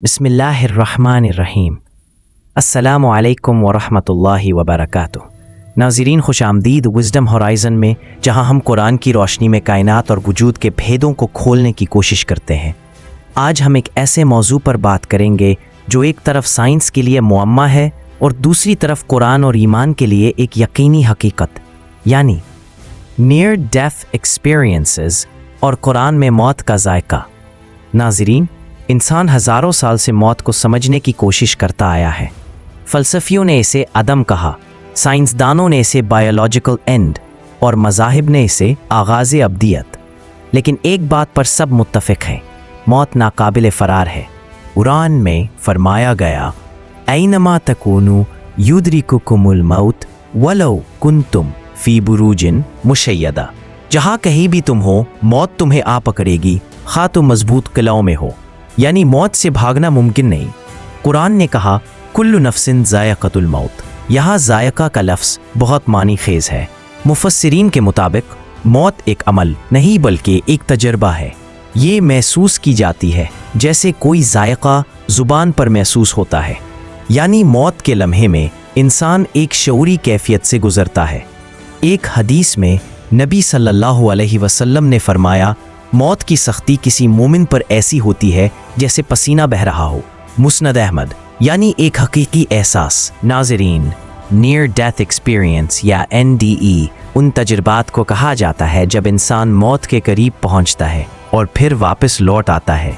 बिस्मिल्लाहिर्रहमानिर्रहीम। अस्सलामु अलैकुम वरहमतुल्लाहि वबरकातुह। नाज़रीन खुश आमदीद विज़डम होराइज़न में, जहाँ हम कुरान की रोशनी में कायनात और वजूद के भेदों को खोलने की कोशिश करते हैं। आज हम एक ऐसे मौजू पर बात करेंगे जो एक तरफ साइंस के लिए मुअम्मा है और दूसरी तरफ कुरान और ईमान के लिए एक यकीनी हकीकत, यानी नियर डेथ एक्सपीरियंसेस और कुरान में मौत का जायका। नाज़रीन, इंसान हज़ारों साल से मौत को समझने की कोशिश करता आया है। फ़लसफ़ियों ने इसे अदम कहा, साइंसदानों ने इसे बायोलॉजिकल एंड और मज़ाहिब ने इसे आगाज़ अब्दियत। लेकिन एक बात पर सब मुत्तफ़िक़ हैं, मौत नाकाबिल फ़रार है। कुरान में फरमाया गया, ऐनमा तकूनु युद्रिकुकुमुल मौत वलौ कुंतुम फ़ी बुरूजिन मुशय्यदा। जहाँ कहीं भी तुम हो, मौत तुम्हें आ पकड़ेगी, खा तुम मजबूत किलाओं में हो। यानी मौत से भागना मुमकिन नहीं। कुरान ने कहा, कुल्लु नफ्सिन ज़ायक़तुल मौत। यहाँ ज़ायक़ा का लफ्ज़ बहुत मानी खेज़ है। मुफस्सिरीन के मुताबिक मौत एक अमल नहीं बल्कि एक तजर्बा है। ये महसूस की जाती है जैसे कोई ज़ायक़ा ज़ुबान पर महसूस होता है। यानी मौत के लम्हे में इंसान एक शऊरी कैफियत से गुज़रता है। एक हदीस में नबी सल्लल्लाहु अलैहि वसल्लम ने फरमाया, मौत की सख्ती किसी मोमिन पर ऐसी होती है जैसे पसीना बह रहा हो। मुस्नद अहमद, यानी एक हकीकी एहसास। नाज़रीन, नियर डेथ एक्सपीरियंस या NDE उन तजुर्बात को कहा जाता है जब इंसान मौत के करीब पहुंचता है और फिर वापस लौट आता है।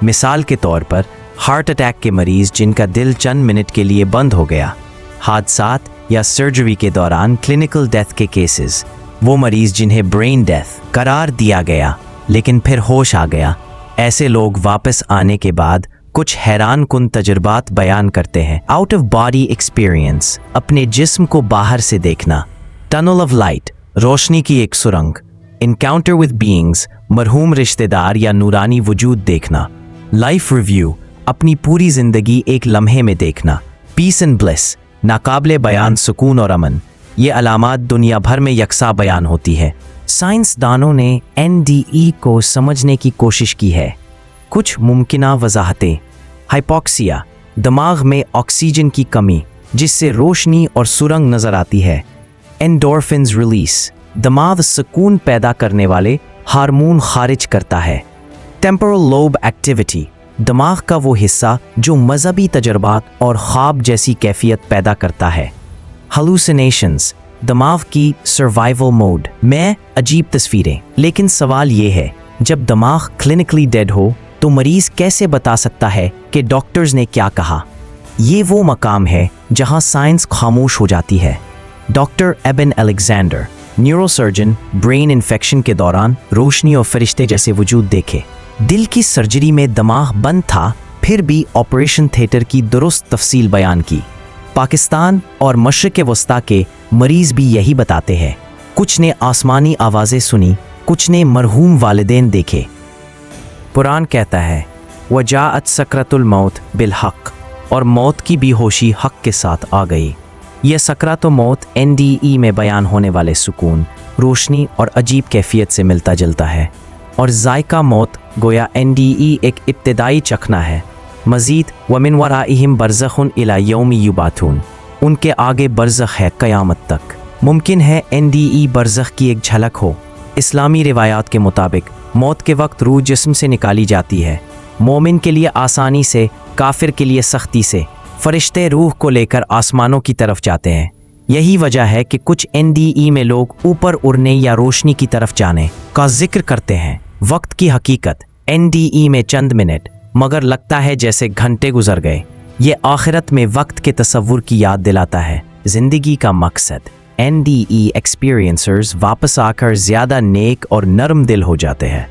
मिसाल के तौर पर हार्ट अटैक के मरीज़ जिनका दिल चंद मिनट के लिए बंद हो गया, हादसात या सर्जरी के दौरान क्लिनिकल डेथ के केसेस, वो मरीज़ जिन्हें ब्रेन डेथ करार दिया गया लेकिन फिर होश आ गया। ऐसे लोग वापस आने के बाद कुछ हैरान कुन तजुर्बात बयान करते हैं। आउट ऑफ बॉडी एक्सपीरियंस, अपने जिस्म को बाहर से देखना। टनल ऑफ लाइट, रोशनी की एक सुरंग। इनकाउंटर विद बीइंग्स, मरहूम रिश्तेदार या नूरानी वजूद देखना। लाइफ रिव्यू, अपनी पूरी जिंदगी एक लम्हे में देखना। पीस एंड ब्लिस, नाकाबिले बयान सुकून और अमन। ये अलामात दुनिया भर में यकसा बयान होती है। साइंसदानों ने NDE को समझने की कोशिश की है। कुछ मुमकिना वजाहतें: हाइपोक्सिया, दिमाग में ऑक्सीजन की कमी जिससे रोशनी और सुरंग नज़र आती है। एंडोर्फिन्स रिलीज, दिमाग सुकून पैदा करने वाले हार्मोन खारिज करता है। टेम्पोरल लोब एक्टिविटी, दिमाग का वो हिस्सा जो मजहबी तजर्बात और ख्वाब जैसी कैफियत पैदा करता है। हालुसिनेशंस, दिमाग की सर्वाइवल मोड में अजीब तस्वीरें। लेकिन सवाल ये है, जब दिमाग क्लिनिकली डेड हो तो मरीज कैसे बता सकता है कि डॉक्टर्स ने क्या कहा? ये वो मकाम है जहां साइंस खामोश हो जाती है। Doctor Eben Alexander, neurosurgeon, brain infection के दौरान रोशनी और फरिश्ते जैसे वजूद देखे। दिल की सर्जरी में दिमाग बंद था, फिर भी ऑपरेशन थिएटर की दुरुस्त तफसील बयान की। पाकिस्तान और मशरिक़ वस्ता के मरीज़ भी यही बताते हैं। कुछ ने आसमानी आवाज़ें सुनी, कुछ ने मरहूम वालिदैन देखे। कुरान कहता है, वजाअत सकरतुल मौत बिल हक़, और मौत की बेहोशी हक़ के साथ आ गई। यह सकरात मौत NDE में बयान होने वाले सुकून, रोशनी और अजीब कैफियत से मिलता जुलता है। और जायका मौत गोया NDE एक इब्तिदाई चखना है। मज़ीद वमिन वराइहिम बरज़खुन इला यौमि युबाथून, उनके आगे बरज़ख है क़यामत तक। मुमकिन है NDE बरज़ख की एक झलक हो। इस्लामी रिवायात के मुताबिक मौत के वक्त रूह जिस्म से निकाली जाती है। मोमिन के लिए आसानी से, काफिर के लिए सख्ती से। फरिश्ते रूह को लेकर आसमानों की तरफ जाते हैं। यही वजह है कि कुछ NDE में लोग ऊपर उड़ने या रोशनी की तरफ जाने का जिक्र करते हैं। वक्त की हकीकत, NDE में चंद मिनट मगर लगता है जैसे घंटे गुजर गए। ये आखिरत में वक्त के तसव्वुर की याद दिलाता है। जिंदगी का मकसद, NDE एक्सपीरियंसर्स वापस आकर ज़्यादा नेक और नरम दिल हो जाते हैं।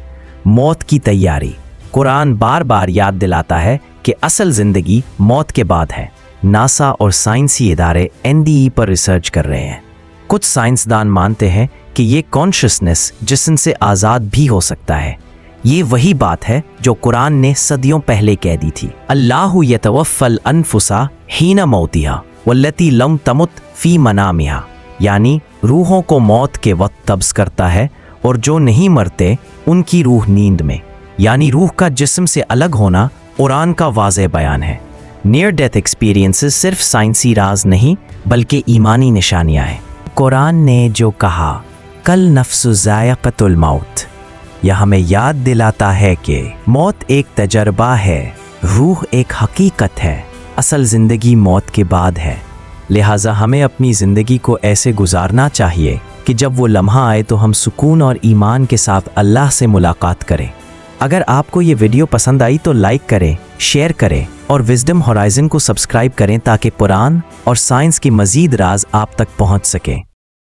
मौत की तैयारी, कुरान बार बार याद दिलाता है कि असल ज़िंदगी मौत के बाद है। नासा और साइंसी इदारे NDE पर रिसर्च कर रहे हैं। कुछ साइंसदान मानते हैं कि ये कॉन्शियसनेस जिस्म से आज़ाद भी हो सकता है। ये वही बात है जो कुरान ने सदियों पहले कह दी थी, अल्लाहु यतवफ़्फ़ल अनफुसा हीना मौतिहा वल्लती लम तमुत फी मनामिहा, यानी रूहों को मौत के वक्त कब्ज़ करता है और जो नहीं मरते उनकी रूह नींद में। यानी रूह का जिस्म से अलग होना कुरान का वाज़ेह बयान है। नियर डेथ एक्सपीरियंसेस सिर्फ साइंसी राज नहीं बल्कि ईमानी निशानियाँ हैं। कुरान ने जो कहा कल नफ्सु ज़ायक़तुल मौत, यह हमें याद दिलाता है कि मौत एक तजर्बा है, रूह एक हकीकत है, असल ज़िंदगी मौत के बाद है। लिहाजा हमें अपनी ज़िंदगी को ऐसे गुजारना चाहिए कि जब वो लम्हा आए तो हम सुकून और ईमान के साथ अल्लाह से मुलाकात करें। अगर आपको ये वीडियो पसंद आई तो लाइक करें, शेयर करें और विजडम होराइजन को सब्सक्राइब करें ताकि कुरान और साइंस की मज़ीद राज आप तक पहुंच सकें।